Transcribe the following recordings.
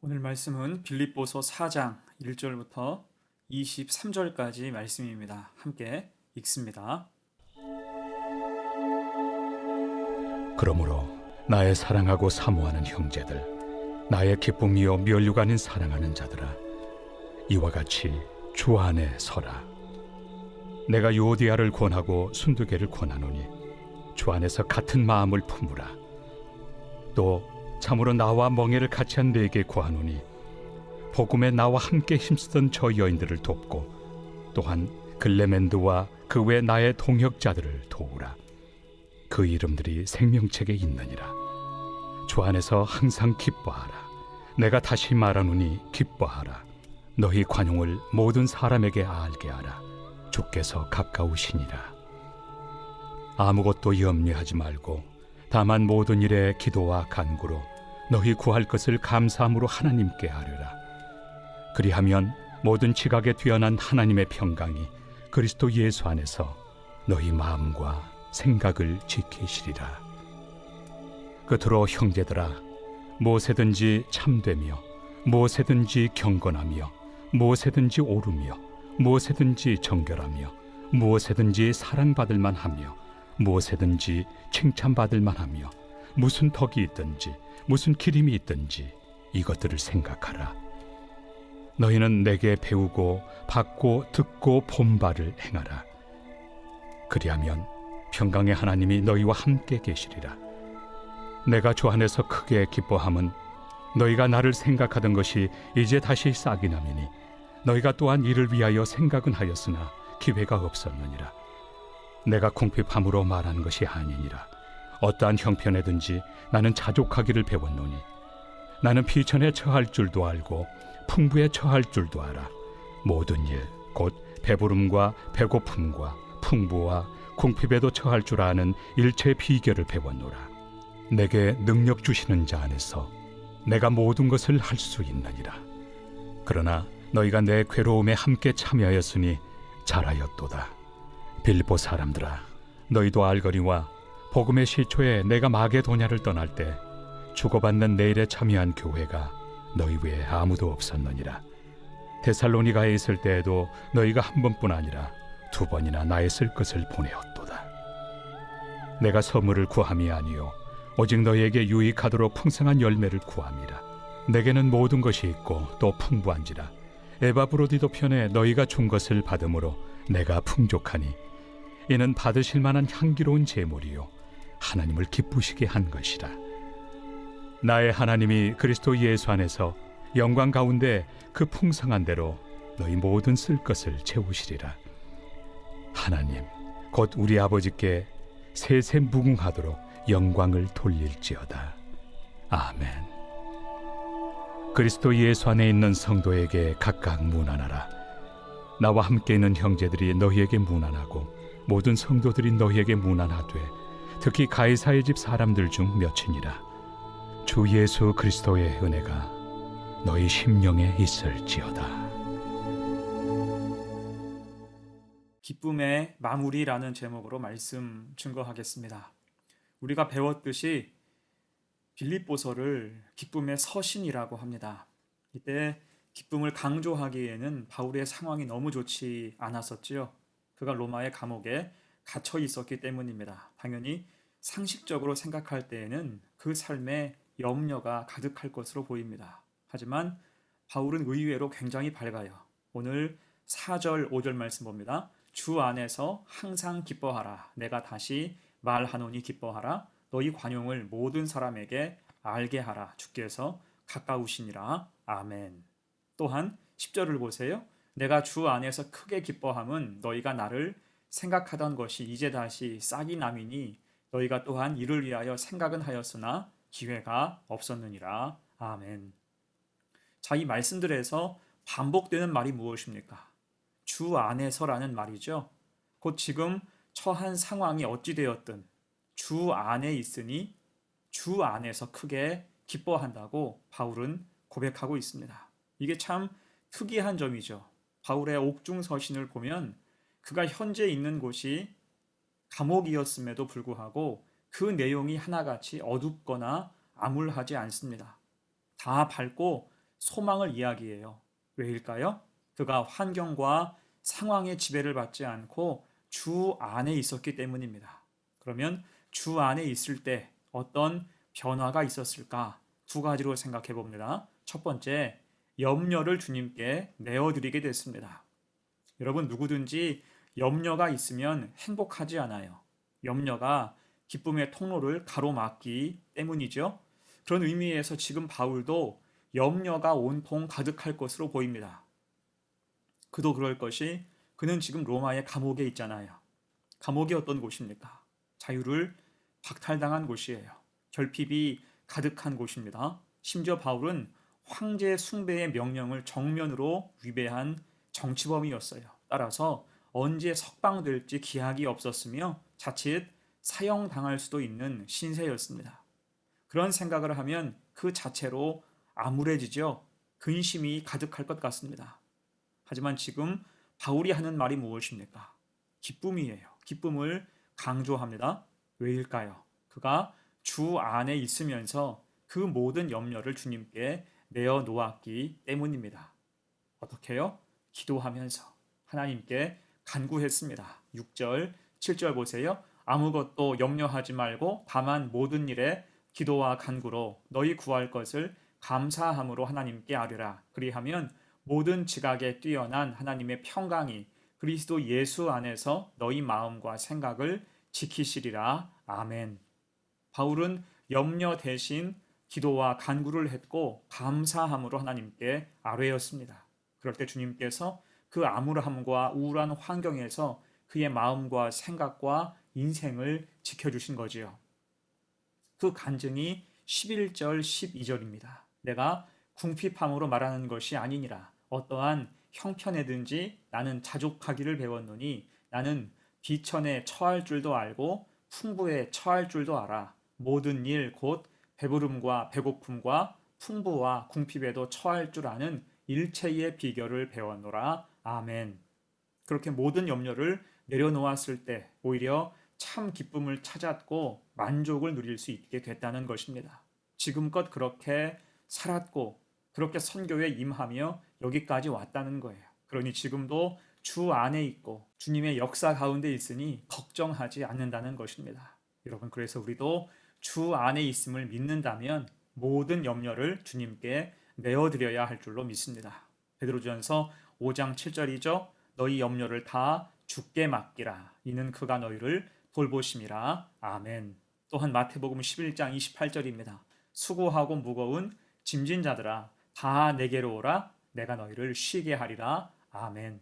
오늘 말씀은 빌립보서 4장 1절부터 23절까지 말씀입니다. 함께 읽습니다. 그러므로 나의 사랑하고 사모하는 형제들, 나의 기쁨이요 면류가 아닌 사랑하는 자들아, 이와 같이 주 안에 서라. 내가 요디아를 권하고 순두개를 권하노니 주 안에서 같은 마음을 품으라. 또 참으로 나와 멍에를 같이 한 네게 구하노니 복음에 나와 함께 힘쓰던 저 여인들을 돕고 또한 글레멘드와 그 외 나의 동역자들을 도우라. 그 이름들이 생명책에 있느니라. 주 안에서 항상 기뻐하라. 내가 다시 말하노니 기뻐하라. 너희 관용을 모든 사람에게 알게 하라. 주께서 가까우시니라. 아무것도 염려하지 말고 다만 모든 일에 기도와 간구로 너희 구할 것을 감사함으로 하나님께 아뢰라. 그리하면 모든 지각에 뛰어난 하나님의 평강이 그리스도 예수 안에서 너희 마음과 생각을 지키시리라. 끝으로 형제들아, 무엇에든지 참되며 무엇에든지 경건하며 무엇에든지 옳으며 무엇에든지 정결하며 무엇에든지 사랑받을 만하며 무엇에든지 칭찬받을 만하며 무슨 덕이 있든지 무슨 기림이 있든지 이것들을 생각하라. 너희는 내게 배우고 받고 듣고 본 바를 행하라. 그리하면 평강의 하나님이 너희와 함께 계시리라. 내가 주 안에서 크게 기뻐함은 너희가 나를 생각하던 것이 이제 다시 싹이 나매니 너희가 또한 이를 위하여 생각은 하였으나 기회가 없었느니라. 내가 궁핍함으로 말하는 것이 아니니라. 어떠한 형편에든지 나는 자족하기를 배웠노니 나는 비천에 처할 줄도 알고 풍부에 처할 줄도 알아. 모든 일 곧 배부름과 배고픔과 풍부와 궁핍에도 처할 줄 아는 일체의 비결을 배웠노라. 내게 능력 주시는 자 안에서 내가 모든 것을 할 수 있느니라. 그러나 너희가 내 괴로움에 함께 참여하였으니 잘하였도다. 빌립보 사람들아, 너희도 알거니와 복음의 시초에 내가 마게도냐를 떠날 때 주고받는 내일에 참여한 교회가 너희 외에 아무도 없었느니라. 데살로니가에 있을 때에도 너희가 한 번뿐 아니라 두 번이나 나의 쓸 것을 보내었도다. 내가 선물을 구함이 아니요 오직 너희에게 유익하도록 풍성한 열매를 구함이라. 내게는 모든 것이 있고 또 풍부한지라. 에바브로디도 편에 너희가 준 것을 받음으로 내가 풍족하니 이는 받으실 만한 향기로운 제물이요 하나님을 기쁘시게 한 것이라. 나의 하나님이 그리스도 예수 안에서 영광 가운데 그 풍성한 대로 너희 모든 쓸 것을 채우시리라. 하나님 곧 우리 아버지께 세세 무궁하도록 영광을 돌릴지어다. 아멘. 그리스도 예수 안에 있는 성도에게 각각 문안하라. 나와 함께 있는 형제들이 너희에게 문안하고 모든 성도들이 너희에게 문안하되 특히 가이사의 집 사람들 중 몇이니라. 주 예수 그리스도의 은혜가 너희 심령에 있을지어다. 기쁨의 마무리라는 제목으로 말씀 증거하겠습니다. 우리가 배웠듯이 빌립보서를 기쁨의 서신이라고 합니다. 이때 기쁨을 강조하기에는 바울의 상황이 너무 좋지 않았었지요. 그가 로마의 감옥에 갇혀 있었기 때문입니다. 당연히 상식적으로 생각할 때에는 그 삶에 염려가 가득할 것으로 보입니다. 하지만 바울은 의외로 굉장히 밝아요. 오늘 4절, 5절 말씀 봅니다. 주 안에서 항상 기뻐하라. 내가 다시 말하노니 기뻐하라. 너희 관용을 모든 사람에게 알게 하라. 주께서 가까우시니라. 아멘. 또한 10절을 보세요. 내가 주 안에서 크게 기뻐함은 너희가 나를 생각하던 것이 이제 다시 싹이 나미니 너희가 또한 이를 위하여 생각은 하였으나 기회가 없었느니라. 아멘. 자, 이 말씀들에서 반복되는 말이 무엇입니까? 주 안에서라는 말이죠. 곧 지금 처한 상황이 어찌 되었든 주 안에 있으니 주 안에서 크게 기뻐한다고 바울은 고백하고 있습니다. 이게 참 특이한 점이죠. 바울의 옥중 서신을 보면 그가 현재 있는 곳이 감옥이었음에도 불구하고 그 내용이 하나같이 어둡거나 암울하지 않습니다. 다 밝고 소망을 이야기해요. 왜일까요? 그가 환경과 상황의 지배를 받지 않고 주 안에 있었기 때문입니다. 그러면 주 안에 있을 때 어떤 변화가 있었을까? 두 가지로 생각해 봅니다. 첫 번째, 염려를 주님께 내어드리게 됐습니다. 여러분, 누구든지 염려가 있으면 행복하지 않아요. 염려가 기쁨의 통로를 가로막기 때문이죠. 그런 의미에서 지금 바울도 염려가 온통 가득할 것으로 보입니다. 그도 그럴 것이 그는 지금 로마의 감옥에 있잖아요. 감옥이 어떤 곳입니까? 자유를 박탈당한 곳이에요. 결핍이 가득한 곳입니다. 심지어 바울은 황제 숭배의 명령을 정면으로 위배한 정치범이었어요. 따라서 언제 석방될지 기약이 없었으며 자칫 사형당할 수도 있는 신세였습니다. 그런 생각을 하면 그 자체로 암울해지죠. 근심이 가득할 것 같습니다. 하지만 지금 바울이 하는 말이 무엇입니까? 기쁨이에요. 기쁨을 강조합니다. 왜일까요? 그가 주 안에 있으면서 그 모든 염려를 주님께 내어놓았기 때문입니다. 어떻게요? 기도하면서 하나님께 간구했습니다. 6절, 7절 보세요. 아무것도 염려하지 말고 다만 모든 일에 기도와 간구로 너희 구할 것을 감사함으로 하나님께 아뢰라. 그리하면 모든 지각에 뛰어난 하나님의 평강이 그리스도 예수 안에서 너희 마음과 생각을 지키시리라. 아멘. 바울은 염려 대신 기도와 간구를 했고 감사함으로 하나님께 아뢰었습니다. 그럴 때 주님께서 그 암울함과 우울한 환경에서 그의 마음과 생각과 인생을 지켜주신 거지요. 그 간증이 11절, 12절입니다. 내가 궁핍함으로 말하는 것이 아니니라. 어떠한 형편에든지 나는 자족하기를 배웠노니 나는 비천에 처할 줄도 알고 풍부에 처할 줄도 알아. 모든 일 곧 배부름과 배고픔과 풍부와 궁핍에도 처할 줄 아는 일체의 비결을 배웠노라. 아멘. 그렇게 모든 염려를 내려놓았을 때 오히려 참 기쁨을 찾았고 만족을 누릴 수 있게 됐다는 것입니다. 지금껏 그렇게 살았고 그렇게 선교에 임하며 여기까지 왔다는 거예요. 그러니 지금도 주 안에 있고 주님의 역사 가운데 있으니 걱정하지 않는다는 것입니다. 여러분, 그래서 우리도 주 안에 있음을 믿는다면 모든 염려를 주님께 내어드려야 할 줄로 믿습니다. 베드로전서 5장 7절이죠. 너희 염려를 다 주께 맡기라. 이는 그가 너희를 돌보심이라. 아멘. 또한 마태복음 11장 28절입니다. 수고하고 무거운 짐진 자들아 다 내게로 오라. 내가 너희를 쉬게 하리라. 아멘.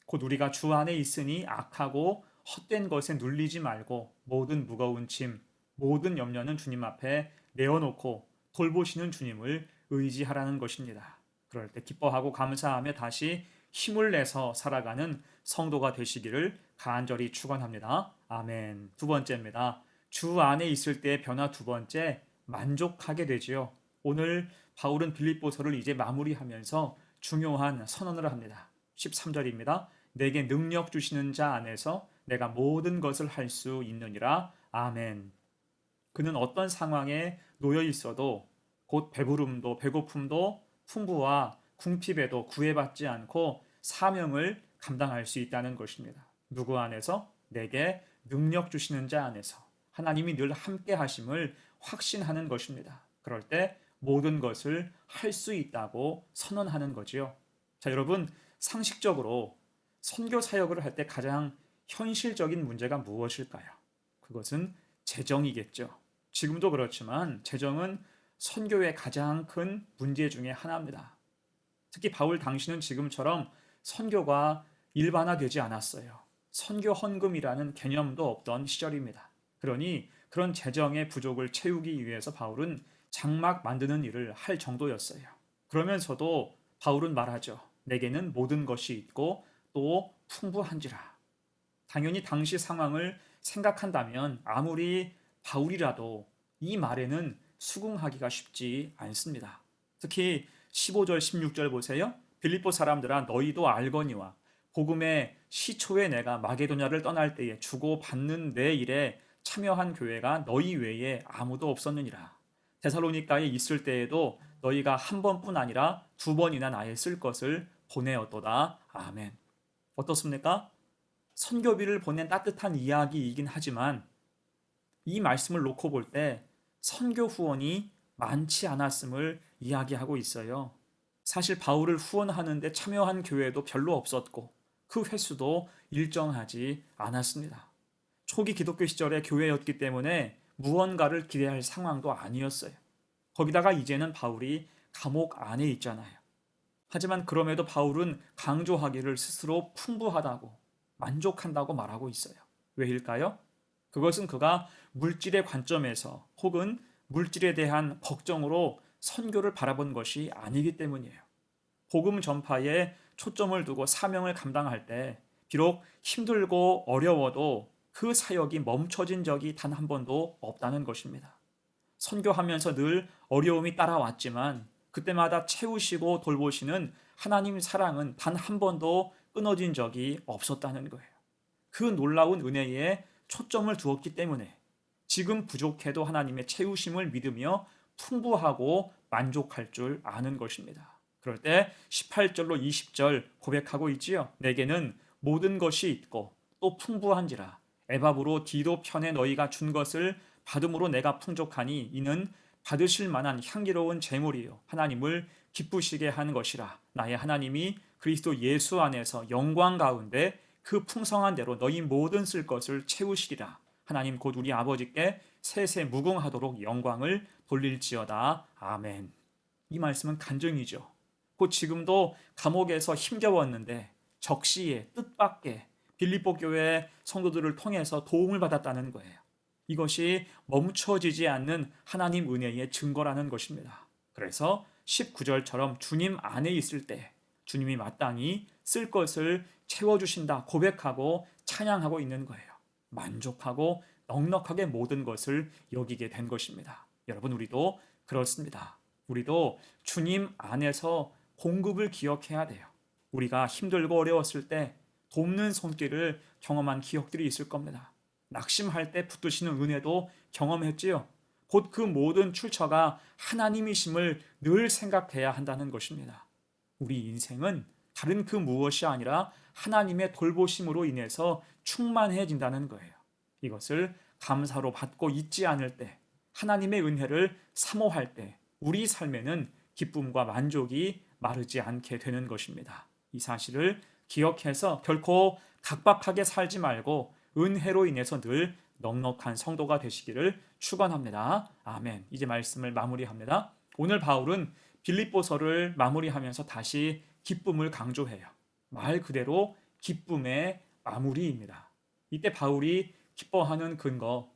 곧 우리가 주 안에 있으니 악하고 헛된 것에 눌리지 말고 모든 무거운 짐, 모든 염려는 주님 앞에 내어놓고 돌보시는 주님을 의지하라는 것입니다. 그럴 때 기뻐하고 감사하며 다시 힘을 내서 살아가는 성도가 되시기를 간절히 축원합니다. 아멘. 두 번째입니다. 주 안에 있을 때의 변화 두 번째, 만족하게 되지요. 오늘 바울은 빌립보서를 이제 마무리하면서 중요한 선언을 합니다. 13절입니다. 내게 능력 주시는 자 안에서 내가 모든 것을 할 수 있느니라. 아멘. 그는 어떤 상황에 놓여 있어도 곧 배부름도 배고픔도 풍부와 궁핍에도 구애받지 않고 사명을 감당할 수 있다는 것입니다. 누구 안에서? 내게 능력 주시는 자 안에서. 하나님이 늘 함께 하심을 확신하는 것입니다. 그럴 때 모든 것을 할 수 있다고 선언하는 거지요. 자, 여러분, 상식적으로 선교 사역을 할 때 가장 현실적인 문제가 무엇일까요? 그것은 재정이겠죠. 지금도 그렇지만 재정은 선교의 가장 큰 문제 중에 하나입니다. 특히 바울 당시는 지금처럼 선교가 일반화되지 않았어요. 선교 헌금이라는 개념도 없던 시절입니다. 그러니 그런 재정의 부족을 채우기 위해서 바울은 장막 만드는 일을 할 정도였어요. 그러면서도 바울은 말하죠. 내게는 모든 것이 있고 또 풍부한지라. 당연히 당시 상황을 생각한다면 아무리 바울이라도 이 말에는 수긍하기가 쉽지 않습니다. 특히 15절 16절 보세요. 빌립보 사람들아 너희도 알거니와 복음의 시초에 내가 마게도냐를 떠날 때에 주고 받는 내 일에 참여한 교회가 너희 외에 아무도 없었느니라. 데살로니가에 있을 때에도 너희가 한 번뿐 아니라 두 번이나 나의 쓸 것을 보내었도다. 아멘. 어떻습니까? 선교비를 보낸 따뜻한 이야기이긴 하지만 이 말씀을 놓고 볼 때 선교 후원이 많지 않았음을 이야기하고 있어요. 사실 바울을 후원하는데 참여한 교회도 별로 없었고 그 횟수도 일정하지 않았습니다. 초기 기독교 시절의 교회였기 때문에 무언가를 기대할 상황도 아니었어요. 거기다가 이제는 바울이 감옥 안에 있잖아요. 하지만 그럼에도 바울은 강조하기를 스스로 풍부하다고 만족한다고 말하고 있어요. 왜일까요? 그것은 그가 물질의 관점에서 혹은 물질에 대한 걱정으로 선교를 바라본 것이 아니기 때문이에요. 복음 전파에 초점을 두고 사명을 감당할 때 비록 힘들고 어려워도 그 사역이 멈춰진 적이 단 한 번도 없다는 것입니다. 선교하면서 늘 어려움이 따라왔지만 그때마다 채우시고 돌보시는 하나님 사랑은 단 한 번도 끊어진 적이 없었다는 거예요. 그 놀라운 은혜에 초점을 두었기 때문에 지금 부족해도 하나님의 채우심을 믿으며 풍부하고 만족할 줄 아는 것입니다. 그럴 때 18절로 20절 고백하고 있지요. 내게는 모든 것이 있고 또 풍부한지라 애밥으로 디도 편에 너희가 준 것을 받음으로 내가 풍족하니 이는 받으실 만한 향기로운 제물이요 하나님을 기쁘시게 하는 것이라. 나의 하나님이 그리스도 예수 안에서 영광 가운데 그 풍성한 대로 너희 모든 쓸 것을 채우시리라. 하나님 곧 우리 아버지께 세세 무궁하도록 영광을 돌릴지어다. 아멘. 이 말씀은 간증이죠. 곧 지금도 감옥에서 힘겨웠는데 적시에 뜻밖의 빌립보 교회 성도들을 통해서 도움을 받았다는 거예요. 이것이 멈춰지지 않는 하나님 은혜의 증거라는 것입니다. 그래서 19절처럼 주님 안에 있을 때 주님이 마땅히 쓸 것을 채워주신다 고백하고 찬양하고 있는 거예요. 만족하고 넉넉하게 모든 것을 여기게 된 것입니다. 여러분, 우리도 그렇습니다. 우리도 주님 안에서 공급을 기억해야 돼요. 우리가 힘들고 어려웠을 때 돕는 손길을 경험한 기억들이 있을 겁니다. 낙심할 때 붙드시는 은혜도 경험했지요. 곧 그 모든 출처가 하나님이심을 늘 생각해야 한다는 것입니다. 우리 인생은 다른 그 무엇이 아니라 하나님의 돌보심으로 인해서 충만해진다는 거예요. 이것을 감사로 받고 있지 않을 때, 하나님의 은혜를 사모할 때 우리 삶에는 기쁨과 만족이 마르지 않게 되는 것입니다. 이 사실을 기억해서 결코 각박하게 살지 말고 은혜로 인해서 늘 넉넉한 성도가 되시기를 축원합니다. 아멘. 이제 말씀을 마무리합니다. 오늘 바울은 빌립보서를 마무리하면서 다시 기쁨을 강조해요. 말 그대로 기쁨의 마무리입니다. 이때 바울이 기뻐하는 근거,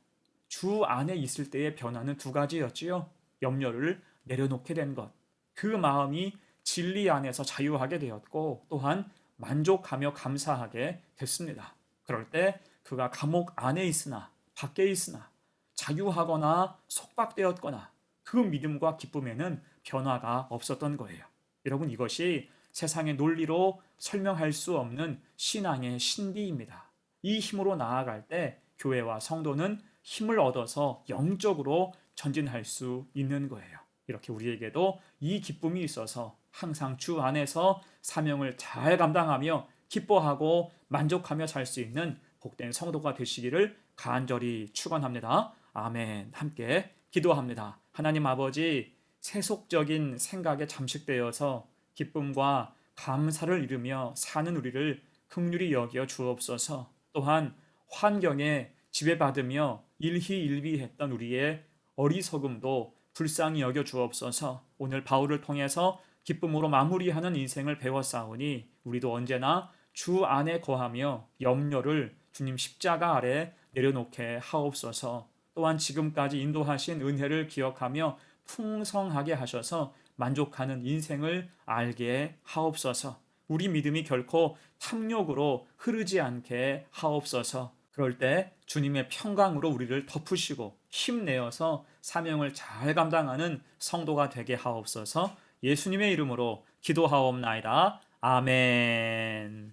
주 안에 있을 때의 변화는 두 가지였지요. 염려를 내려놓게 된 것, 그 마음이 진리 안에서 자유하게 되었고 또한 만족하며 감사하게 됐습니다. 그럴 때 그가 감옥 안에 있으나 밖에 있으나 자유하거나 속박되었거나 그 믿음과 기쁨에는 변화가 없었던 거예요. 여러분, 이것이 세상의 논리로 설명할 수 없는 신앙의 신비입니다. 이 힘으로 나아갈 때 교회와 성도는 힘을 얻어서 영적으로 전진할 수 있는 거예요. 이렇게 우리에게도 이 기쁨이 있어서 항상 주 안에서 사명을 잘 감당하며 기뻐하고 만족하며 살 수 있는 복된 성도가 되시기를 간절히 축원합니다. 아멘. 함께 기도합니다. 하나님 아버지, 세속적인 생각에 잠식되어서 기쁨과 감사를 이루며 사는 우리를 긍휼히 여겨 주옵소서. 또한 환경에 지배받으며 일희일비했던 우리의 어리석음도 불쌍히 여겨 주옵소서. 오늘 바울을 통해서 기쁨으로 마무리하는 인생을 배웠사오니 우리도 언제나 주 안에 거하며 염려를 주님 십자가 아래 내려놓게 하옵소서. 또한 지금까지 인도하신 은혜를 기억하며 풍성하게 하셔서 만족하는 인생을 알게 하옵소서. 우리 믿음이 결코 탐욕으로 흐르지 않게 하옵소서. 그럴 때 주님의 평강으로 우리를 덮으시고 힘내어서 사명을 잘 감당하는 성도가 되게 하옵소서. 예수님의 이름으로 기도하옵나이다. 아멘.